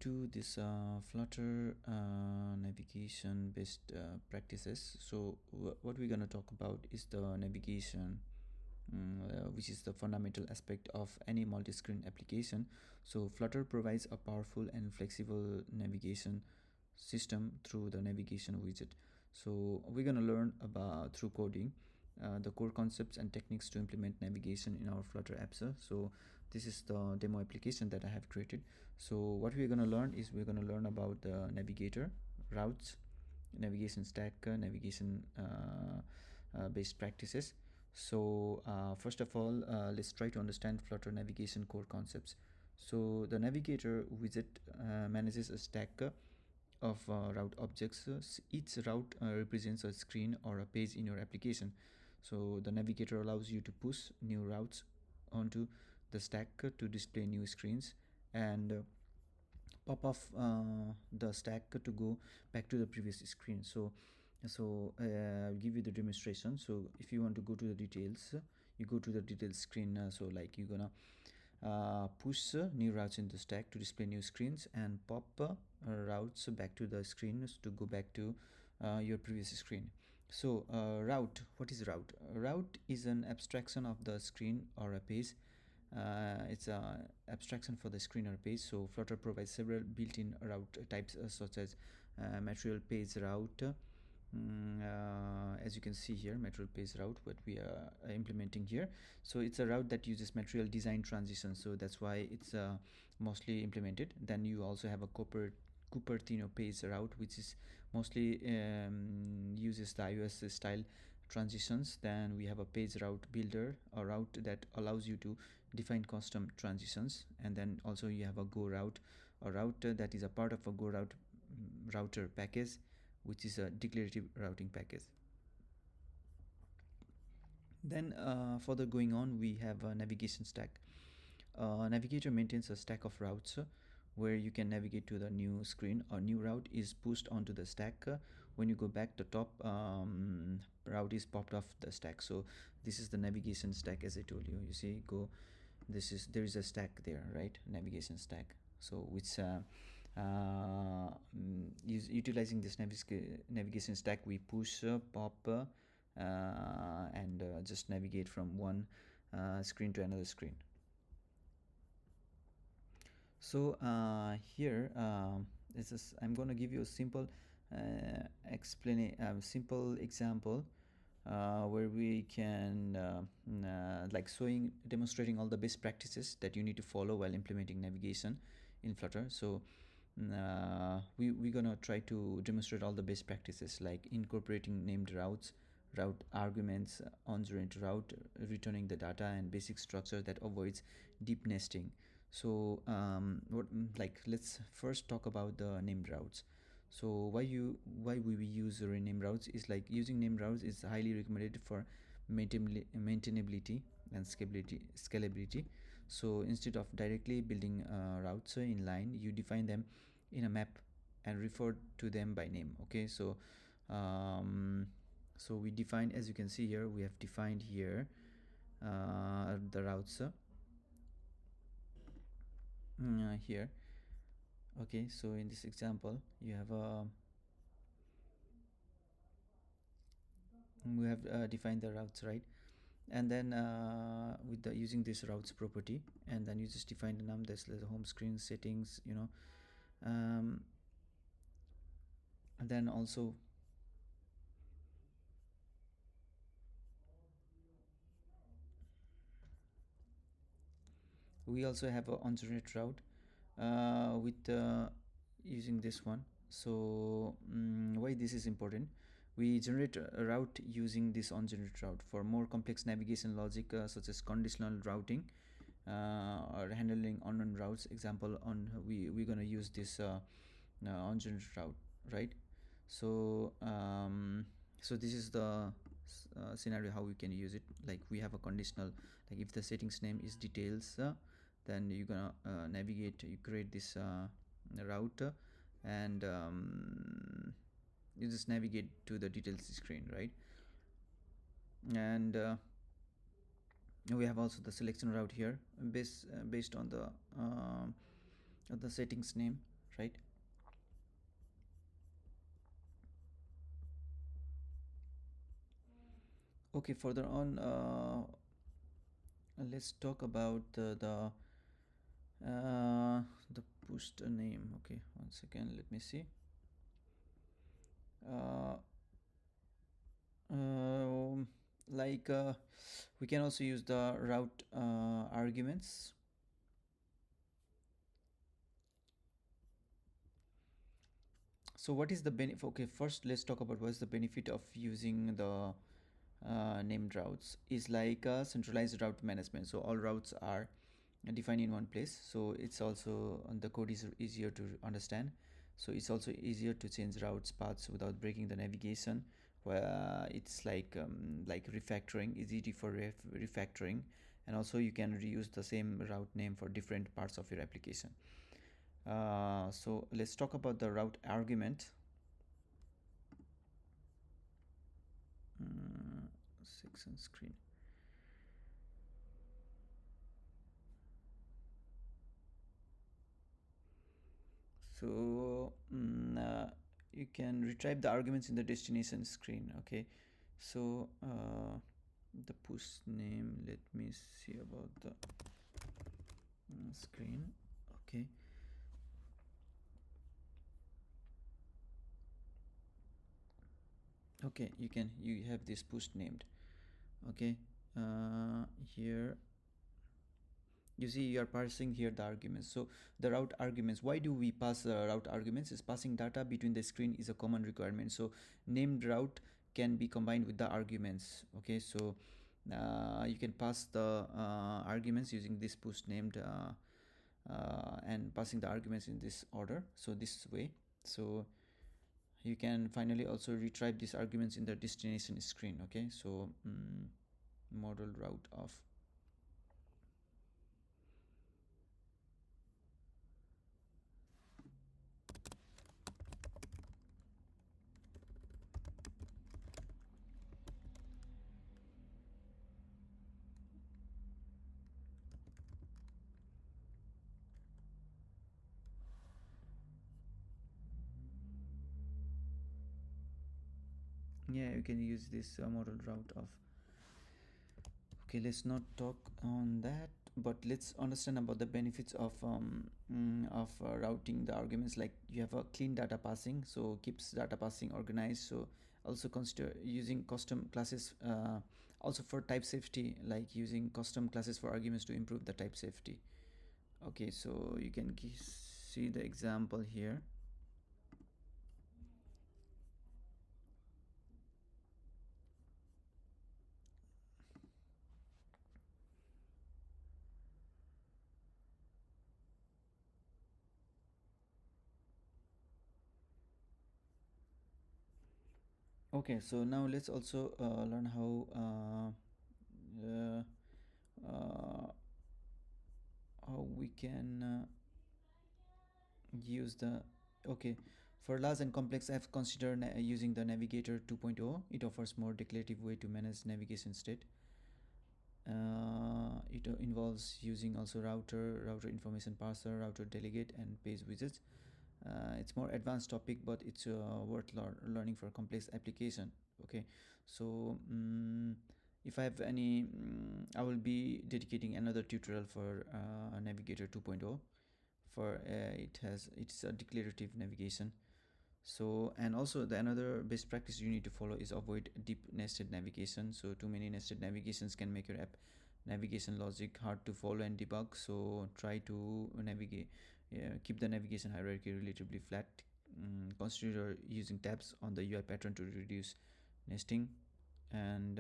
to this Flutter navigation based practices. So what we're going to talk about is the navigation, which is the fundamental aspect of any multi-screen application. So Flutter provides a powerful and flexible navigation system through the navigation widget. So we're going to learn about through coding the core concepts and techniques to implement navigation in our Flutter apps. So this is the demo application that I have created. So what we're going to learn is we're going to learn about the Navigator, routes, navigation stack, navigation based practices. So first of all, let's try to understand Flutter Navigation Core Concepts. So the Navigator widget manages a stack of route objects. Each route represents a screen or a page in your application. So the Navigator allows you to push new routes onto the stack to display new screens and pop off the stack to go back to the previous screen. So I'll give you the demonstration. So if you want to go to the details, you go to the details screen. So like you're gonna push new routes in the stack to display new screens and pop routes back to the screens to go back to your previous screen. So route, what is route? Route is an abstraction of the screen or a page. It's a abstraction for the screen or page. So Flutter provides several built-in route types such as material page route. As you can see here, material page route, what we are implementing here. So it's a route that uses material design transition, so that's why it's mostly implemented. Then you also have a Cupertino page route, which is mostly uses the iOS style transitions. Then we have a page route builder, a route that allows you to define custom transitions. And then also you have a go route, a route that is a part of a go route router package, which is a declarative routing package. Then further going on, we have a navigation stack. Navigator maintains a stack of routes where you can navigate to the new screen. A new route is pushed onto the stack. When you go back, the top route is popped off the stack. So this is the navigation stack, as I told you. You see, there is a stack there, right? Navigation stack. So which utilizing this navigation stack, we push, pop, and just navigate from one screen to another screen. So here I'm going to give you a simple simple example where we can like demonstrating all the best practices that you need to follow while implementing navigation in Flutter. So we're gonna try to demonstrate all the best practices, like incorporating named routes, route arguments, on-journey route, returning the data, and basic structure that avoids deep nesting. So let's first talk about the named routes. So why we use rename routes is like using named routes is highly recommended for maintainability and scalability. So instead of directly building routes in line, you define them in a map and refer to them by name. Okay, so so we define, as you can see here, we have defined here the routes here. Okay, so in this example you have we have defined the routes, right? And then with the using this routes property, and then you just define the num, that's the home screen settings, you know. And then also we also have a on-generate route with using this one. So why this is important? We generate a route using this on-generate route for more complex navigation logic such as conditional routing or handling unknown routes. Example, we're gonna use this on-generate route, right? So so this is the scenario how we can use it. Like we have a conditional, like if the settings name is details, then you're gonna navigate, you create this route and you just navigate to the details screen, right? And we have also the selection route here based on the settings name, right? Okay, further on, let's talk about uh, the booster name. Okay, one second, let me see. uh, um, like we can also use the route arguments. So what is the benefit? Okay, first let's talk about what's the benefit of using the named routes. Is like a centralized route management, so all routes are defined in one place, so it's also the code is easier to understand, so it's also easier to change routes paths without breaking the navigation, where it's like refactoring is easy for refactoring, and also you can reuse the same route name for different parts of your application. So let's talk about the route argument. Section screen. So you can retrieve the arguments in the destination screen. Okay, so the push name, let me see about the screen. Okay, okay, you have this push named. Okay, here you see you are parsing here the arguments. So the route arguments, why do we pass route arguments? Is passing data between the screen is a common requirement, so named route can be combined with the arguments. Okay, so you can pass the arguments using this push named and passing the arguments in this order, so this way. So you can finally also retrieve these arguments in the destination screen. Okay, so model route of. Yeah, you can use this model route of. Okay, let's not talk on that, but let's understand about the benefits of routing the arguments. Like you have a clean data passing, so keeps data passing organized. So also consider using custom classes also for type safety, like using custom classes for arguments to improve the type safety. Okay, so you can see the example here. Okay, so now let's also learn uh, uh, how we can use the. Okay, for large and complex apps, consider using the Navigator 2.0. It offers more declarative way to manage navigation state. It involves using also router information parser, router delegate, and page widgets. It's more advanced topic, but it's worth learning for complex application. Okay, so if I have any, I will be dedicating another tutorial for Navigator 2.0. For it's a declarative navigation. So, and also the another best practice you need to follow is avoid deep nested navigation. So too many nested navigations can make your app navigation logic hard to follow and debug. So try to navigate, keep the navigation hierarchy relatively flat. Consider using tabs on the UI pattern to reduce nesting. And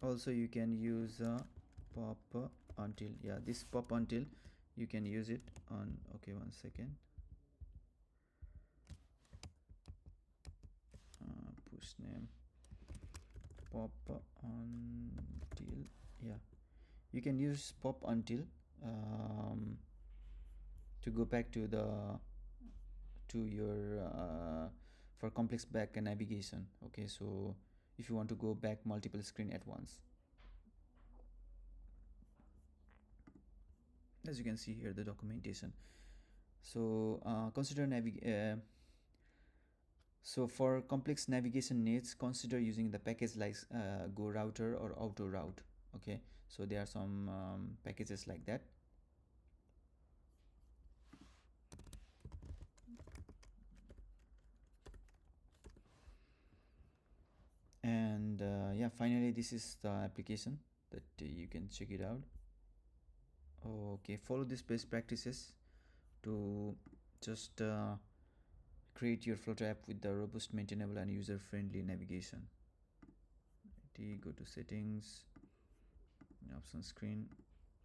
also you can use pop until. Yeah, this pop until you can use it on. Okay, one second. Push name pop until. Yeah, you can use pop until to go back to the to your for complex back navigation. Okay, so if you want to go back multiple screen at once, as you can see here the documentation. So so for complex navigation needs, consider using the package like go router or auto route. Okay, so there are some packages like that. And yeah, finally this is the application that you can check it out. Okay, follow these best practices to just create your Flutter app with the robust, maintainable and user-friendly navigation. Go to settings, option screen.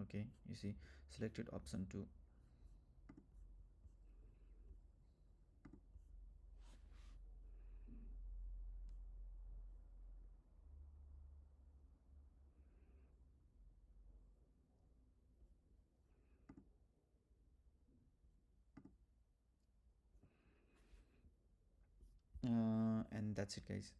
Okay, you see selected option 2. And that's it guys.